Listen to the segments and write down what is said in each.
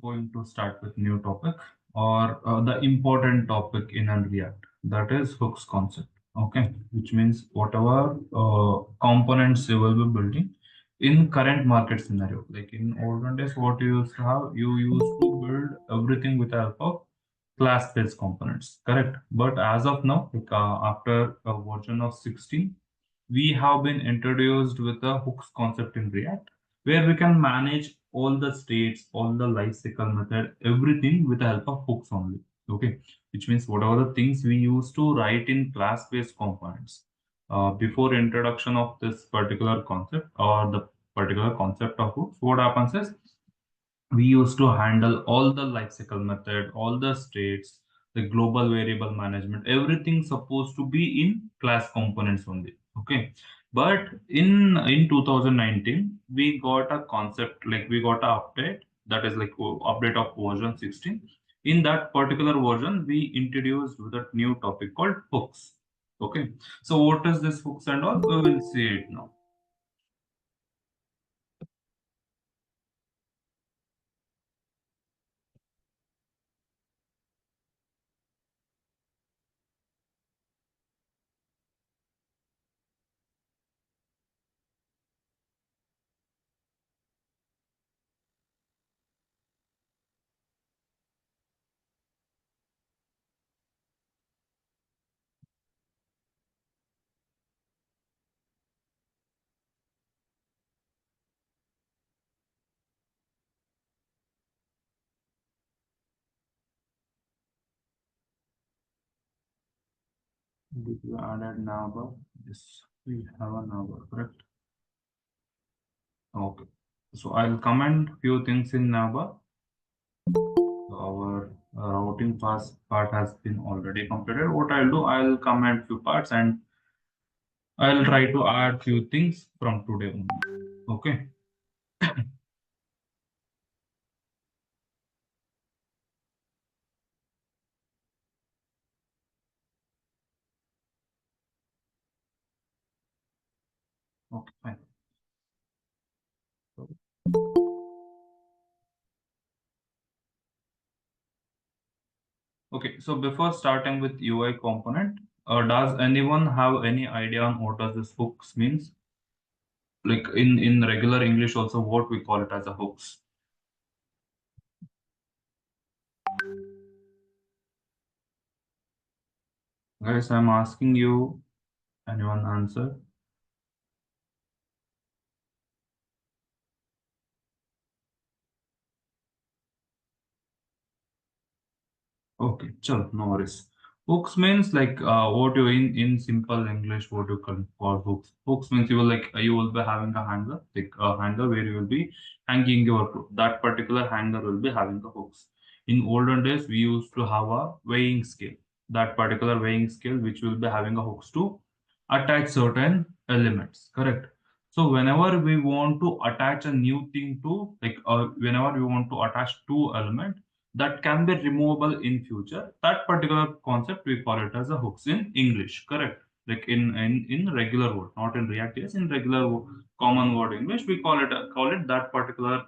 going to start with new topic or the important topic in a React, that is hooks concept. Okay, which means whatever components you will be building in current market scenario. Like in olden days, what you used to have, you used to build everything with the help of class-based components, correct? But as of now, like after a version of 16, we have been introduced with the hooks concept in React, where we can manage all the states, all the life cycle method, everything with the help of hooks only. Okay, which means whatever the things we used to write in class-based components before introduction of this particular concept or the particular concept of hooks, what happens is we used to handle all the lifecycle method, all the states, the global variable management, everything supposed to be in class components only. Okay. But in 2019, we got a concept, like we got a update, that is like update of version 16. In that particular version, we introduced with a new topic called hooks. Okay. So what is this hooks and all? We will see it now. Did you added neighbor? Yes, we have a neighbor, correct? Okay. So I'll comment few things in neighbor. So our routing part has been already completed. What I'll do, I'll comment few parts and I'll try to add few things from today only. Okay. Okay, fine. Okay, so before starting with UI component, does anyone have any idea on what does this hooks means? Like in regular English also, what we call it as a hooks. Guys, I'm asking you, anyone answer? Okay, chalo, no worries. Hooks means like what you in simple English, what you can call hooks. Hooks means you will be having a hanger, like a hanger where you will be hanging your clothes. That particular hanger will be having the hooks. In olden days, we used to have a weighing scale. That particular weighing scale which will be having a hooks to attach certain elements. Correct. So whenever we want to attach a new thing to whenever we want to attach two elements that can be removable in future, that particular concept we call it as a hooks in English, correct? Like in regular word, not in Reactjs, in regular common word English, we call it that particular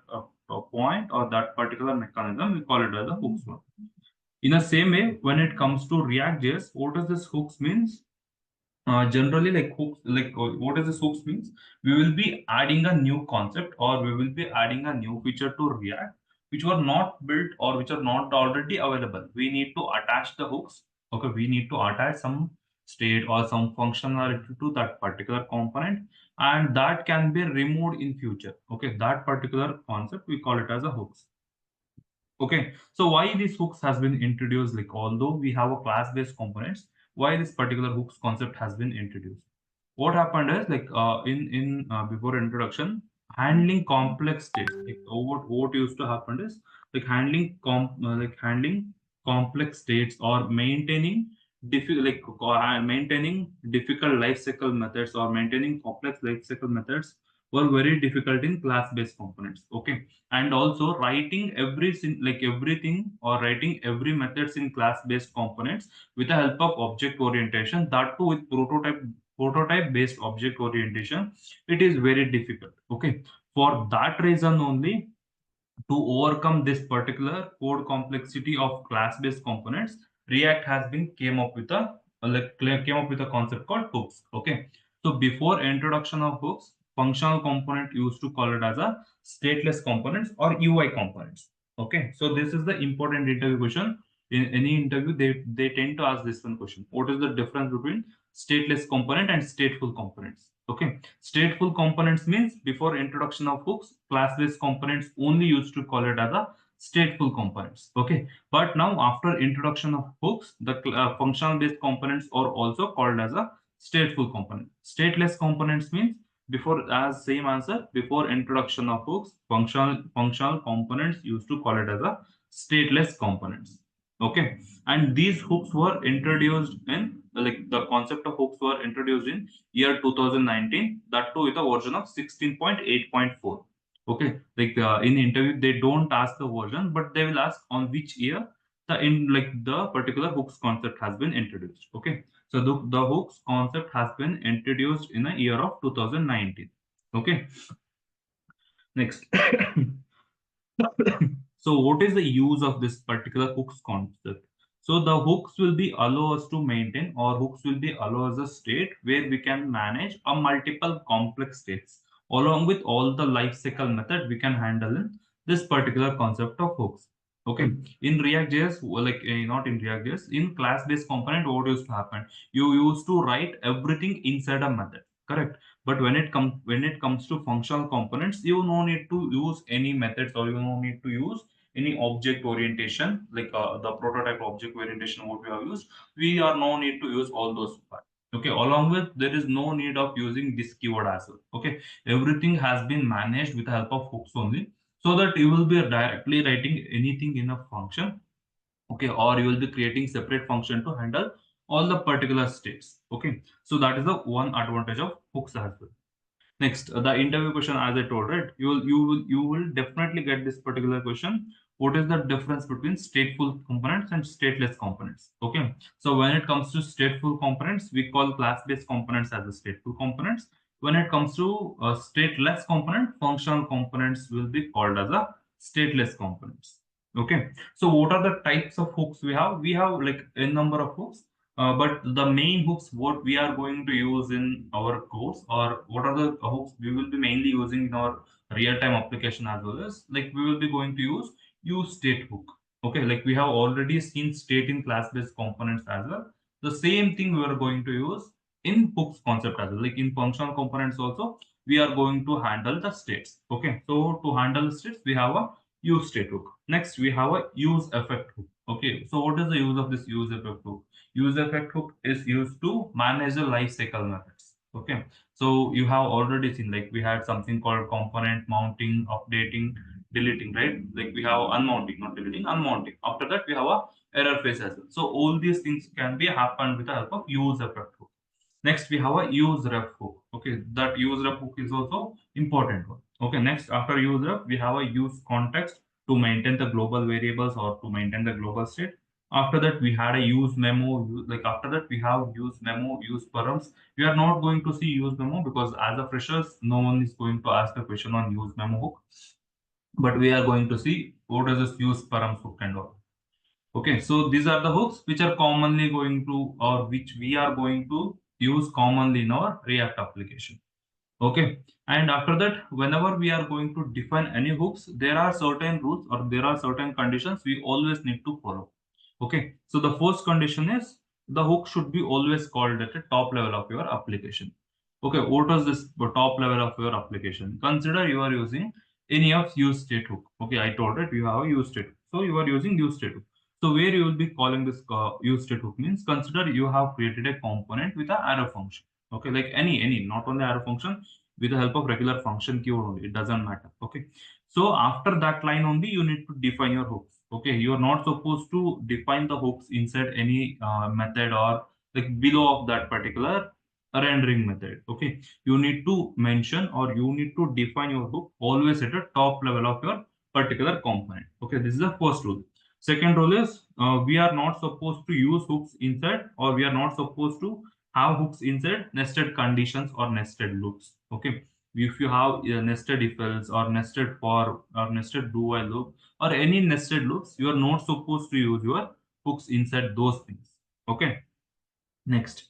point or that particular mechanism, we call it as a hooks one. In the same way, when it comes to Reactjs, what does this hooks means? Generally, like hooks, what does this hooks means? We will be adding a new concept or we will be adding a new feature to React, which were not built or which are not already available. We need to attach the hooks. Okay, we need to attach some state or some functionality to that particular component, and that can be removed in future. Okay, that particular concept we call it as a hooks. Okay, so why this hooks has been introduced? Like although we have a class-based components, why this particular hooks concept has been introduced? What happened is in before introduction, handling complex states. Like what used to happen is like handling complex states or maintaining difficult life cycle methods or maintaining complex life cycle methods were very difficult in class-based components. Okay, and also writing everything or writing every methods in class-based components with the help of object orientation, that too with prototype based object orientation, it is very difficult. Okay, for that reason only to overcome this particular code complexity of class-based components, React has been came up with a came up with a concept called hooks. Okay, so before introduction of hooks, functional component used to call it as a stateless components or UI components. Okay, so this is the important interview question. In any interview, they tend to ask this one question: what is the difference between stateless component and stateful components? Okay, stateful components means before introduction of hooks, class-based components only used to call it as a stateful components. Okay, but now after introduction of hooks, the functional-based components are also called as a stateful component. Stateless components means before, as same answer, before introduction of hooks, functional components used to call it as a stateless components. Okay, and these hooks were introduced in, like, the concept of hooks were introduced in year 2019, that too with a version of 16.8.4. Okay, like in interview they don't ask the version, but they will ask on which year the particular hooks concept has been introduced. Okay, so the hooks concept has been introduced in a year of 2019. Okay, next. So what is the use of this particular hooks concept? So the hooks will be allow us to maintain, or hooks will be allow us a state where we can manage a multiple complex states along with all the life cycle method we can handle in this particular concept of hooks. Okay, in React.js, not in React.js, in class-based component, what used to happen? You used to write everything inside a method, correct? But when it comes to functional components, you no need to use any methods, or you no need to use any object orientation, like the prototype object orientation what we have used. We are no need to use all those parts. Okay, along with there is no need of using this keyword as well. Okay, everything has been managed with the help of hooks only, so that you will be directly writing anything in a function. Okay, or you will be creating separate function to handle all the particular states. Okay, so that is the one advantage of hooks as well. Next, the interview question, as I told, right? You will definitely get this particular question. What is the difference between stateful components and stateless components? Okay. So when it comes to stateful components, we call class-based components as the stateful components. When it comes to stateless component, functional components will be called as a stateless components. Okay. So what are the types of hooks we have? We have like a number of hooks. But the main hooks what we are going to use in our course, or what are the hooks we will be mainly using in our real-time application as well as, like, we will be going to use state hook. Okay, like we have already seen state in class-based components as well. The same thing we are going to use in hooks concept as well. Like in functional components also, we are going to handle the states. Okay, so to handle the states, we have a use state hook. Next, we have a use effect hook. Okay, so what is the use of this use effect hook? Use effect hook is used to manage the life cycle methods. Okay, so you have already seen, like, we had something called component mounting, updating, deleting, right? Like we have unmounting, not deleting, unmounting. After that, we have a error phase as well. So all these things can be happened with the help of use effect hook. Next, we have a use ref hook. Okay, that use ref hook is also important one. Okay, next, after use ref, we have a use context to maintain the global variables or to maintain the global state. After that, we had a use memo. Like after that, we have use memo, use params. We are not going to see use memo because as a freshers, no one is going to ask a question on use memo hook. But we are going to see what is this use params hook and all. Okay, so these are the hooks which are commonly going to, or which we are going to use commonly in our React application. Okay, and after that, whenever we are going to define any hooks, there are certain rules or there are certain conditions we always need to follow. Okay, so the first condition is the hook should be always called at the top level of your application. Okay, what is this top level of your application? Consider you are using any of use state hook. Okay, I told it you have a use state hook. So you are using use state hook. So where you will be calling this use state hook means, consider you have created a component with an arrow function. Okay, like any, not only arrow function, with the help of regular function keyword only. It doesn't matter. Okay. So after that line only, you need to define your hooks. Okay. You are not supposed to define the hooks inside any method or like below of that particular rendering method. Okay. You need to mention or you need to define your hook always at the top level of your particular component. Okay. This is the first rule. Second rule is we are not supposed to use hooks inside, or we are not supposed to have hooks inside nested conditions or nested loops. Okay. if you have nested if else or nested for or nested do while loop or any nested loops, you are not supposed to use your hooks inside those things. Okay. Next.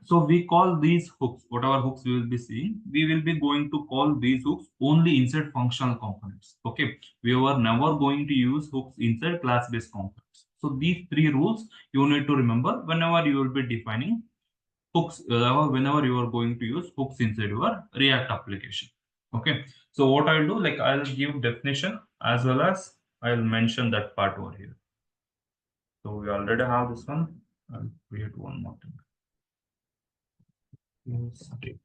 So we call these hooks, whatever hooks we will be seeing, we will be going to call these hooks only inside functional components. Okay. We were never going to use hooks inside class-based components. So these three rules you need to remember whenever you will be defining hooks, whenever you are going to use hooks inside your React application. Okay. So what I'll do, like I'll give definition as well as I'll mention that part over here. So we already have this one. I'll create one more thing. Use state.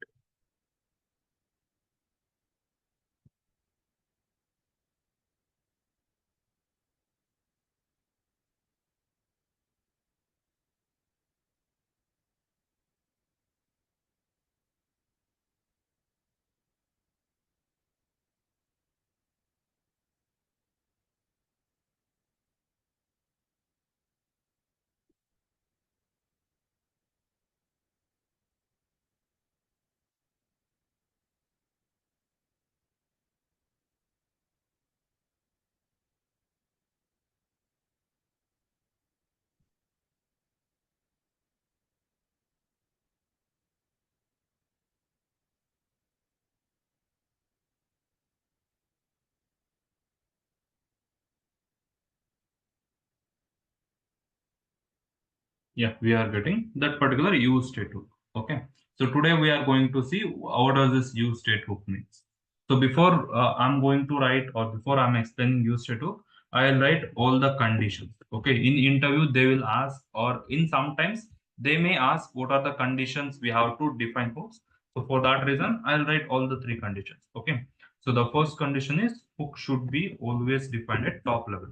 Yeah, we are getting that particular use state hook. Okay. So today we are going to see what does this use state hook means. So before I'm going to write or before I'm explaining use state hook, I'll write all the conditions. Okay. In interview, they will ask, or in sometimes they may ask what are the conditions we have to define hooks. So for that reason, I'll write all the three conditions. Okay. So the first condition is hook should be always defined at top level.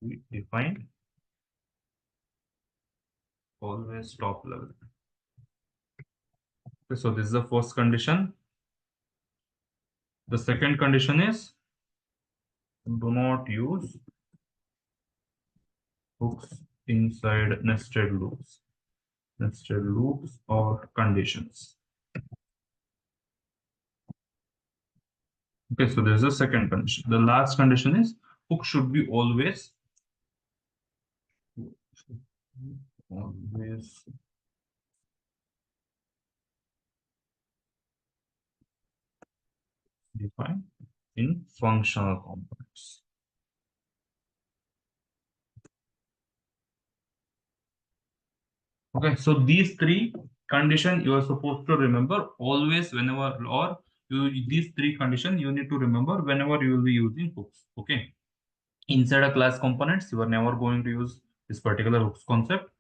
We defined always top level. Okay, so this is the first condition. The second condition is do not use hooks inside nested loops or conditions. Okay, so there's a second condition. The last condition is hook should be always defined in functional components. Okay, so these three condition you are supposed to remember always whenever, or these three condition you need to remember whenever you will be using hooks. Okay, inside a class components you are never going to use this particular hooks concept.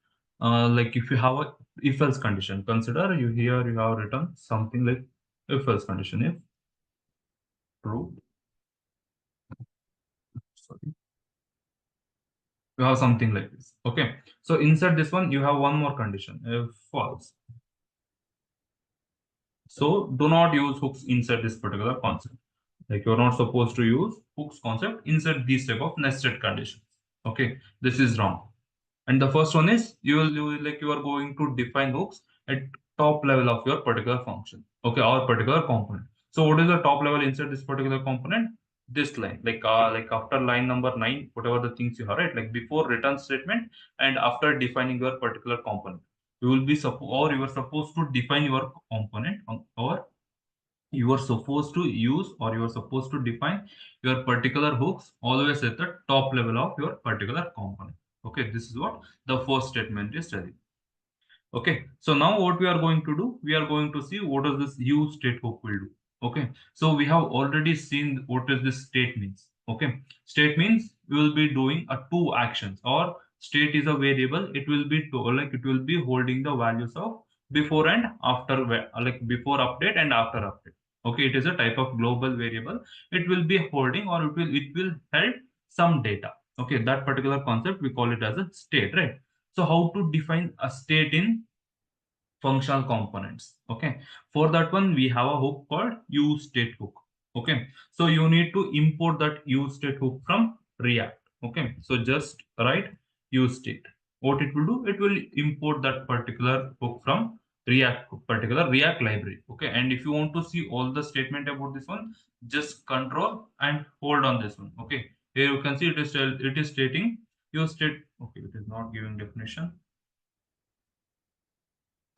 Like if you have a if else condition, consider you here you have written something like if else condition, if true, sorry, you have something like this. Okay, so inside this one you have one more condition, if false. So do not use hooks inside this particular concept. Like you're not supposed to use hooks concept inside these type of nested conditions. Okay, this is wrong. And the first one is you are going to define hooks at top level of your particular function. Okay, or particular component. So what is the top level inside this particular component? This line, like after line number 9, whatever the things you have, right? Like before return statement and after defining your particular component, you will be or you are supposed to define your component or you are supposed to use or you are supposed to define your particular hooks always at the top level of your particular component. Okay, this is what the first statement is telling. Okay, so now what we are going to do, we are going to see what does this use state hook will do. Okay, so we have already seen what is this state means. Okay, state means we will be doing a two actions, or state is a variable. It will be like it will be holding the values of before and after, like before update and after update. Okay, it is a type of global variable. It will be holding or it will hold some data. Okay, that particular concept we call it as a state, right? So how to define a state in functional components? Okay, for that one we have a hook called useState hook. Okay, so you need to import that useState hook from React. Okay, so just write useState. What it will do? It will import that particular hook from React library. Okay, and if you want to see all the statement about this one, just control and hold on this one. Okay, here you can see it is stating use state. Okay, it is not giving definition.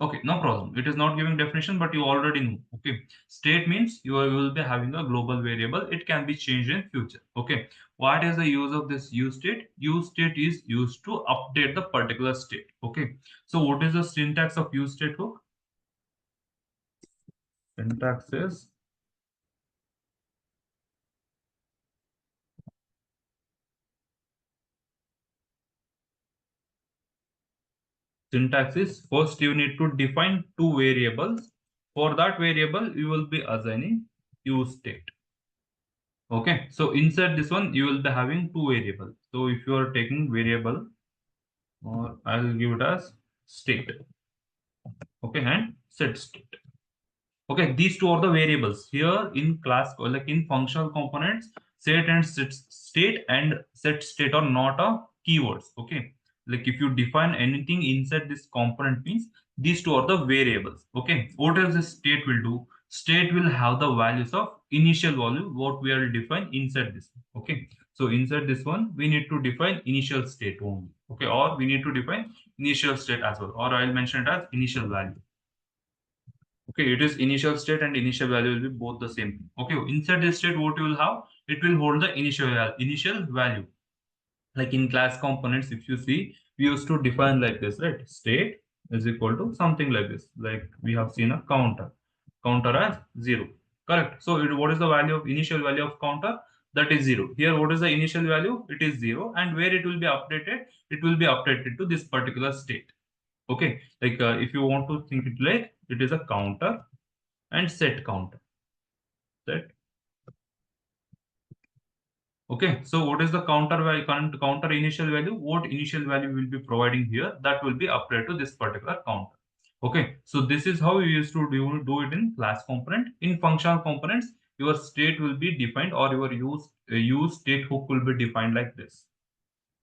Okay, no problem. It is not giving definition, but you already know. Okay, state means you will be having a global variable. It can be changed in future. Okay, what is the use of this use state? Use state is used to update the particular state. Okay, so what is the syntax of use state hook? Syntax is syntax is first you need to define two variables. For that variable, you will be assigning use state. Okay, so inside this one, you will be having two variables. So if you are taking variable, or I'll give it as state. Okay, and set state. Okay, these two are the variables here in class, like in functional components. Set and set state and set state are not a keywords. Okay, like if you define anything inside this component means these two are the variables. Okay, what does the state will do? State will have the values of initial value what we are define inside this. Okay, so inside this one we need to define initial state only. Okay, or we need to define initial state as well, or I'll mention it as initial value. Okay, it is initial state and initial value will be both the same thing. Okay, inside this state, what you will have, it will hold the initial value. Like in class components, if you see, we used to define like this, right? State is equal to something like this. Like we have seen a counter as 0. Correct. So what is the value of initial value of counter? That is 0. Here, what is the initial value? It is 0. And where it will be updated? It will be updated to this particular state. Okay, like if you want to think it like it is a counter and set counter. Set. Okay, so what is the counter value? Counter initial value? What initial value will be providing here? That will be applied to this particular counter. Okay, so this is how you used to do it in class component. In functional components, your state will be defined, or your use state hook will be defined like this.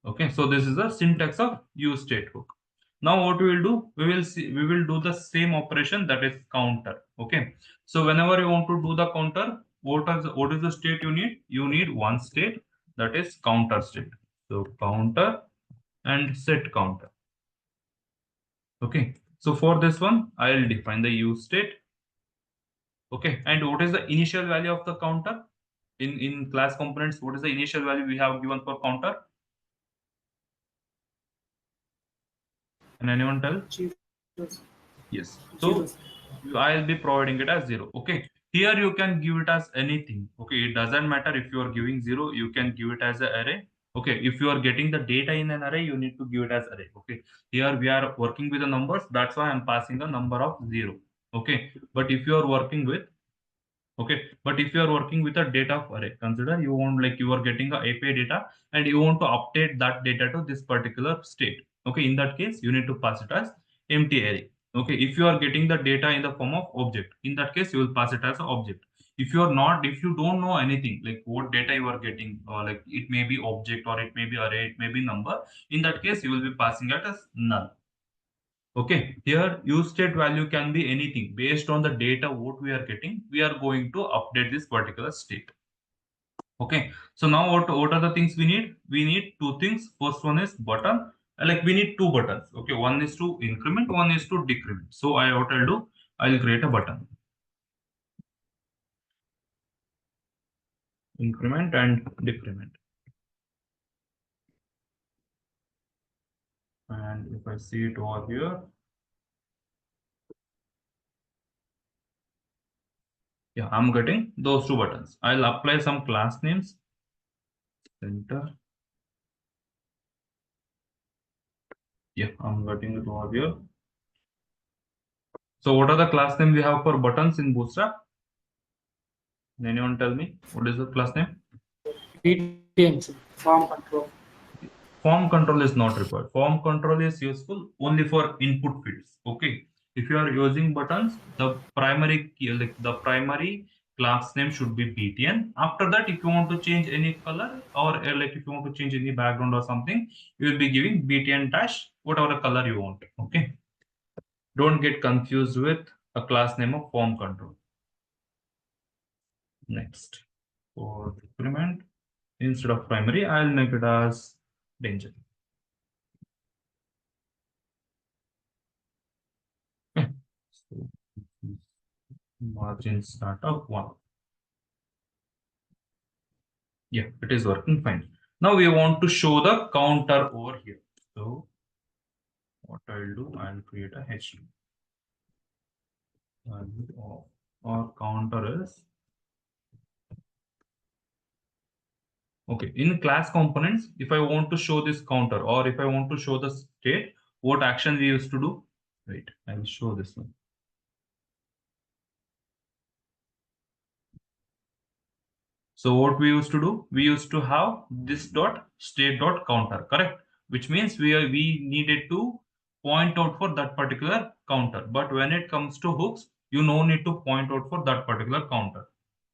Okay, so this is the syntax of use state hook. Now what we will do, we will do the same operation, that is counter. Okay, so whenever you want to do the counter, what is the state you need? You need one state, that is counter state. So counter and set counter. Okay, so for this one, I will define the use state. Okay, and what is the initial value of the counter? In class components, what is the initial value we have given for counter? Can anyone tell? Yes. So I'll be providing it as 0. Okay. Here you can give it as anything. Okay. It doesn't matter if you are giving 0, you can give it as an array. Okay. If you are getting the data in an array, you need to give it as array. Okay. Here we are working with the numbers. That's why I'm passing a number of 0. Okay. But if you are working with Okay, but if you are working with a data array, consider you want, like you are getting a API data and you want to update that data to this particular state. Okay, in that case, you need to pass it as empty array. Okay, if you are getting the data in the form of object, in that case, you will pass it as an object. If you are not, if you don't know anything, like what data you are getting, or like it may be object or it may be array, it may be number, in that case, you will be passing it as null. Okay, here use state value can be anything based on the data what we are getting. We are going to update this particular state. Okay, so now what are the things we need? We need two things. First one is button. Like we need two buttons. Okay, one is to increment, one is to decrement. So what I'll do, I'll create a button. Increment and decrement. And if I see it over here, yeah, I'm getting those two buttons. I'll apply some class names. Center. Yeah, I'm getting it over here. So what are the class name we have for buttons in Bootstrap? Can anyone tell me what is the class name? BTN, form control. Form control is not required. Form control is useful only for input fields. Okay. If you are using buttons, the primary key, like the primary class name should be BTN. After that, if you want to change any color, or like if you want to change any background or something, you will be giving BTN dash whatever color you want. Okay. Don't get confused with a class name of form control. Next, for decrement, instead of primary, I'll make it as danger. Okay. So margin start of 1. Yeah, it is working fine. Now we want to show the counter over here. So what I'll do, I'll create a H value of our counter is okay. In class components, if I want to show this counter or if I want to show the state, what action we used to do? Wait, I'll show this one. So what we used to do, we used to have this dot state dot counter, correct? Which means we needed to point out for that particular counter. But when it comes to hooks, you no need to point out for that particular counter.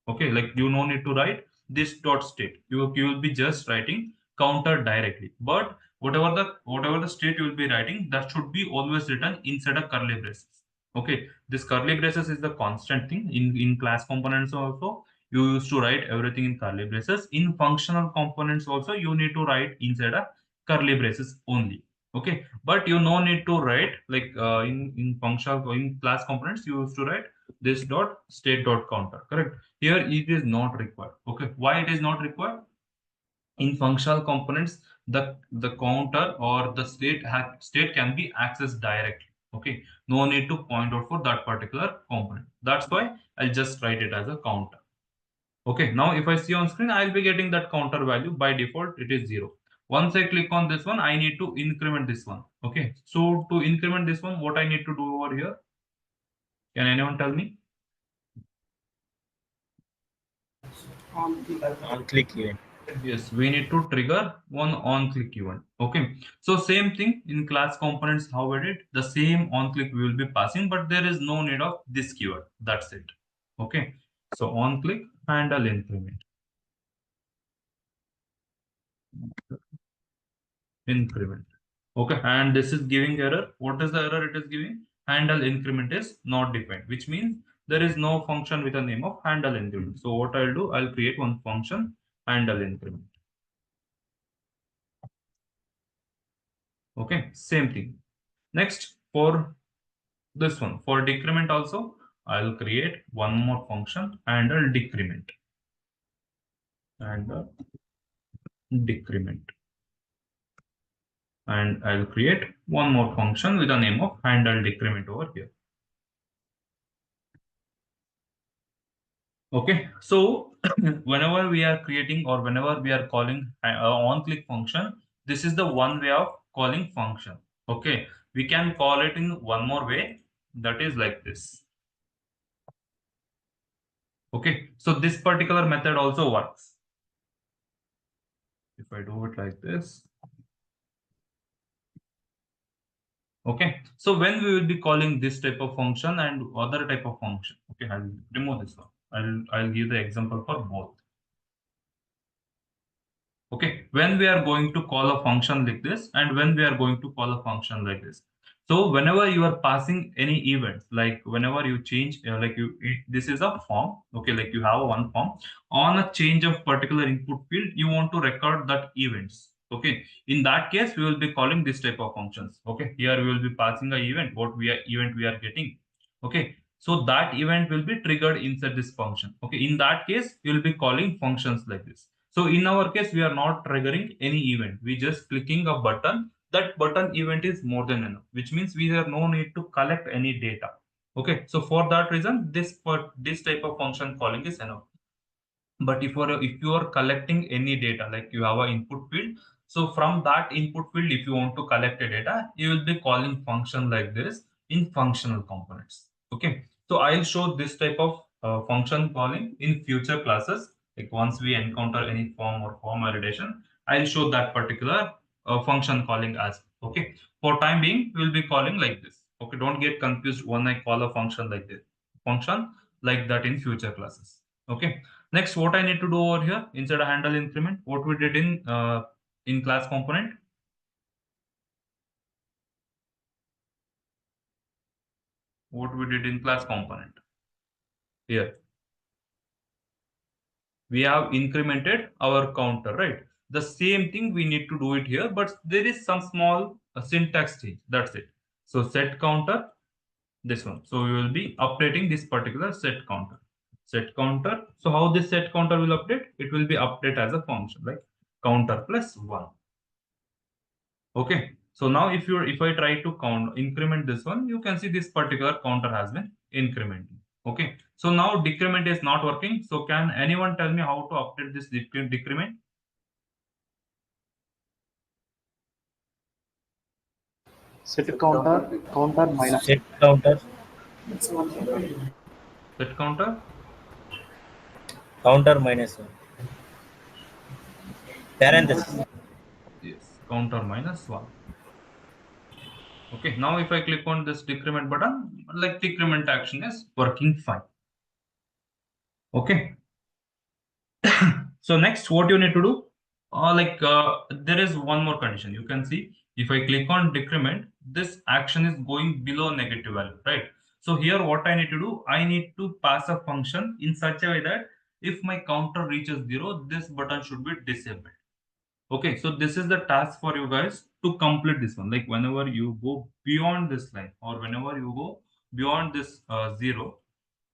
Okay, like you no need to write this dot state. You will be just writing counter directly. But whatever the state you will be writing, that should be always written inside a curly braces. Okay, this curly braces is the constant thing in class components also. You used to write everything in curly braces. In functional components also, you need to write inside a curly braces only. Okay, but you no need to write like in functional in class components you used to write this dot state dot counter, correct? Here it is not required. Okay, why it is not required? In functional components, the counter or the state can be accessed directly. Okay, no need to point out for that particular component. That's why I'll just write it as a counter. Okay, now if I see on screen, I'll be getting that counter value. By default it is 0. Once I click on this one, I need to increment this one. Okay, so to increment this one, what I need to do over here, can anyone tell me? On click event. Yes, we need to trigger one on-click event. Okay, so same thing in class components. How we did the same on-click we will be passing, but there is no need of this keyword. That's it. Okay, so on-click handle increment. Increment. Okay, and this is giving error. What is the error it is giving? Handle increment is not defined, which means there is no function with a name of handle increment. So what I'll do, I'll create one function handle increment. Okay, same thing. Next, for this one, for decrement also, I'll create one more function handle decrement and decrement. And I'll create one more function with the name of handle decrement over here. Okay, so whenever we are creating or whenever we are calling on-click function, this is the one way of calling function. Okay, we can call it in one more way, that is like this. Okay, so this particular method also works. If I do it like this. Okay, so when we will be calling this type of function and other type of function. Okay, I'll remove this one. I'll give the example for both. Okay, when we are going to call a function like this and when we are going to call a function like this. So whenever you are passing any events, like whenever you change, this is a form. Okay, like you have one form on a change of particular input field, you want to record that events. Okay, in that case, we will be calling this type of functions. Okay, here we will be passing a event. What we are event we are getting. Okay, so that event will be triggered inside this function. Okay, in that case, you will be calling functions like this. So in our case, we are not triggering any event. We just clicking a button. That button event is more than enough, which means we have no need to collect any data. Okay, so for that reason, this type of function calling is enough. But if you are collecting any data, like you have an input field, so from that input field, if you want to collect a data, you will be calling function like this in functional components. Okay, so I'll show this type of function calling in future classes. Like once we encounter any form or form validation, I'll show that particular function calling as okay. For time being, we'll be calling like this. Okay, don't get confused when I call a function like this. Function like that in future classes. Okay. Next, what I need to do over here inside a handle increment, what we did in class component. what we did in class component. Here we have incremented our counter, right? The same thing we need to do it here, but there is some small syntax change. That's it. So set counter, this one. So we will be updating this particular set counter. Set counter. So how this set counter will update? It will be update as a function, like counter plus one. Okay. So now if I try to count increment this one, you can see this particular counter has been incrementing. Okay. So now decrement is not working. So can anyone tell me how to update this decrement? Set counter, counter minus. Set counter, Set counter. counter minus one. Parenthesis. Yes. Counter minus one. Okay. Now if I click on this decrement button, like decrement action is working fine. Okay. So next, what you need to do, there is one more condition. You can see if I click on decrement, this action is going below negative value, right? So here, what I need to do, I need to pass a function in such a way that if my counter reaches zero, this button should be disabled. Okay, so this is the task for you guys to complete this one. Like whenever you go beyond this line or whenever you go beyond this zero.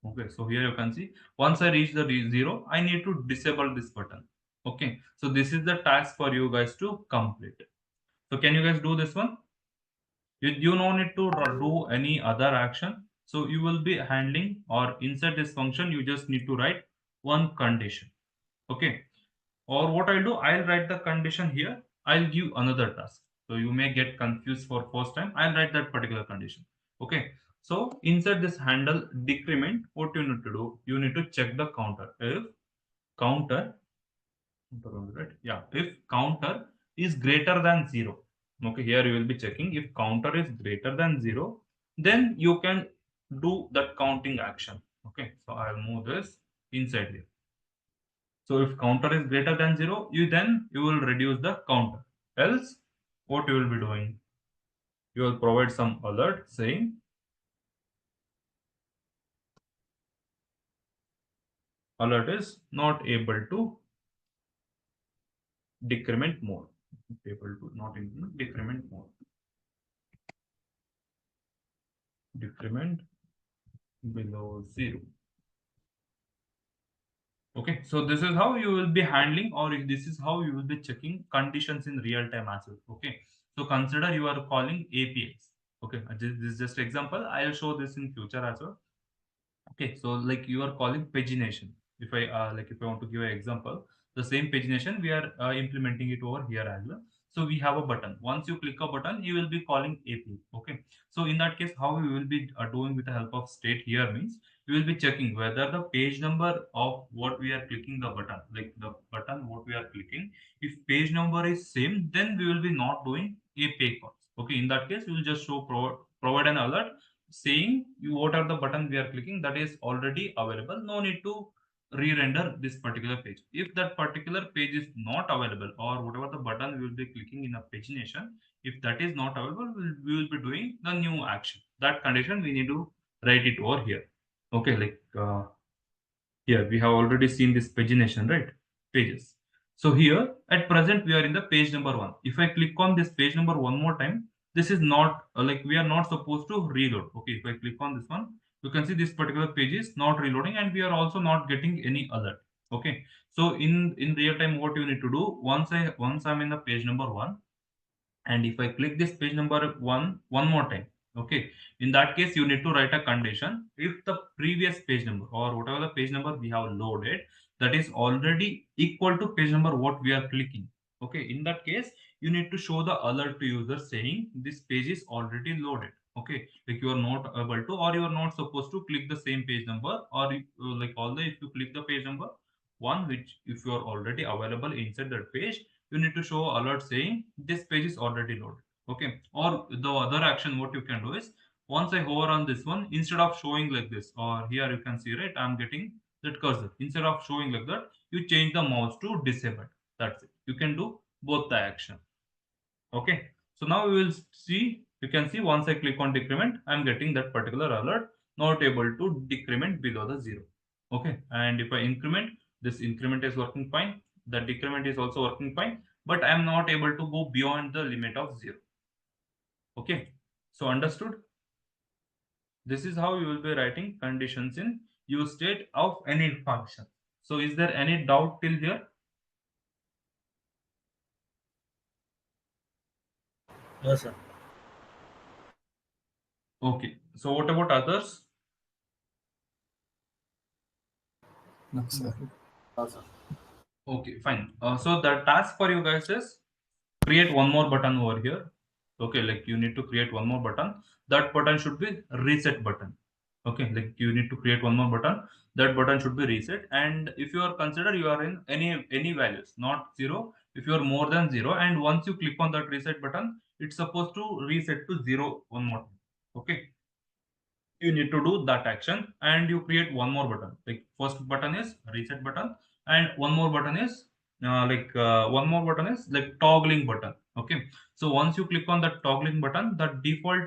Okay, so here you can see once I reach the zero, I need to disable this button. Okay, so this is the task for you guys to complete. So can you guys do this one? You no need to do any other action. So you will be handling or inside this function, you just need to write one condition. Okay, or what I'll do, I'll write the condition here. I'll give another task. So you may get confused for first time. I'll write that particular condition. Okay. So inside this handle decrement, what you need to do, you need to check the counter. If counter, right? Yeah. If counter is greater than zero. Okay. Here you will be checking if counter is greater than zero, then you can do that counting action. Okay. So I'll move this inside here. So if counter is greater than zero, you will reduce the counter. Else, what you will be doing? You will provide some alert saying alert is not able to decrement more. Able to not increment, decrement more. Decrement below zero. Okay, so this is how you will be handling, or this is how you will be checking conditions in real time as well. Okay, so consider you are calling APIs. Okay, this is just example. I'll show this in future as well. Okay, so like you are calling pagination. If I want to give an example, the same pagination we are implementing it over here as well. So we have a button. Once you click a button, you will be calling API. Okay, so in that case, how we will be doing with the help of state here means we will be checking whether the page number of what we are clicking the button, like the button what we are clicking, if page number is same, then we will be not doing API calls. Okay, in that case, we will just provide an alert saying you what are the button we are clicking that is already available. No need to re-render this particular page. If that particular page is not available or whatever the button we will be clicking in a pagination, if that is not available, we will be doing the new action. That condition we need to write it over here. Okay, here we have already seen this pagination, right? Pages. So here at present we are in the page number one. If I click on this page number one more time, this is not like we are not supposed to reload. Okay, if I click on this one, you can see this particular page is not reloading and we are also not getting any alert. Okay, so in real time, what you need to do once I'm in the page number one, and if I click this page number one more time, okay, in that case you need to write a condition if the previous page number or whatever the page number we have loaded that is already equal to page number what we are clicking. Okay, in that case you need to show the alert to user saying this page is already loaded. Okay, like you are not able to or you are not supposed to click the same page number, or like although if you click the page number one, which if you are already available inside that page, you need to show alert saying this page is already loaded. Okay, or the other action what you can do is once I hover on this one, instead of showing like this, or here you can see, right, I'm getting that cursor. Instead of showing like that, you change the mouse to disabled. That's it. You can do both the action. Okay, so now we will see You can see once I click on decrement, I'm getting that particular alert, not able to decrement below the 0. Okay, and if I increment, this increment is working fine, the decrement is also working fine, but I'm not able to go beyond the limit of 0. Okay, so understood? This is how you will be writing conditions in use state of any function. So is there any doubt till here? No, sir. Okay, so what about others? No, sir. No, sir. Okay, fine. So the task for you guys is create one more button over here. Okay, like you need to create one more button. That button should be reset button. Okay, like you need to create one more button. That button should be reset. And if you are considered you are in any values, not 0. If you are more than 0, and once you click on that reset button, it's supposed to reset to 0 one more time. Okay, you need to do that action and you create one more button. Like first button is reset button, and one more button is like toggling button. Okay, so once you click on that toggling button, the default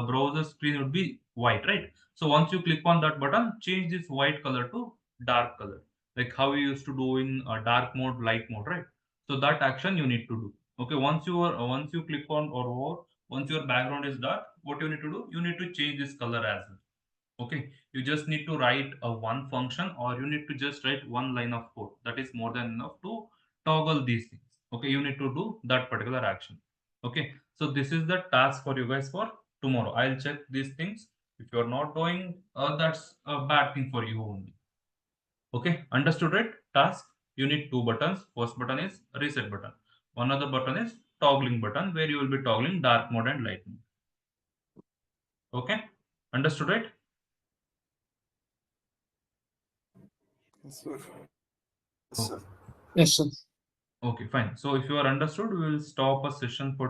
browser screen would be white, right? So once you click on that button, change this white color to dark color, like how we used to do in dark mode, light mode, right? So that action you need to do. Okay, once you click on or once your background is dark, what you need to do, you need to change this color as well. Okay, you just need to write a one function, or you need to just write one line of code. That is more than enough to toggle these things. Okay, you need to do that particular action. Okay, so this is the task for you guys for tomorrow. I'll check these things. If you're not doing, that's a bad thing for you only. Okay, understood, right? Task, you need two buttons. First button is reset button. One other button is toggling button, where you will be toggling dark mode and light mode. Okay, understood, right? Yes, sir. Yes, sir. Yes, sir. Okay, fine. So if you are understood, we will stop a session for